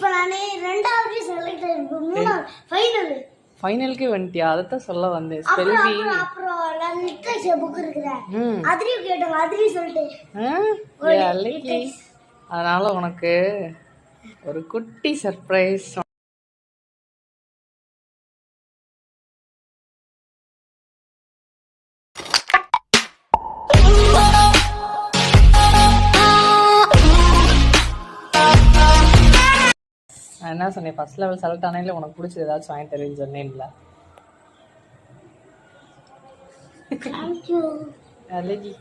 இப்போ நானே ரெண்டாவது செலக்ட் ஆயிருப்பேன், மூணாவது ஃபைனல். ஃபைனலுக்கு வந்துட்டியா? அதைத்தான் சொல்ல வந்தேன். அப்புறம் ஸ்பெல்வி அப்புறம் நான் நிக்கேஷ் புக் இருக்கிறேன், அதிரியும் கேட்டோம், அதிரியும் சொல்லிட்டு. அதனால உனக்கு ஒரு குட்டி சர்ப்ரைஸ். நான் என்ன சொன்னேன், ஃபர்ஸ்ட் லெவல் செலக்ட் ஆனே உனக்கு பிடிச்சது ஏதாச்சும் வாங்கி தரேன்னு சொன்னேன்ல. தேங்க்யூ. அழகி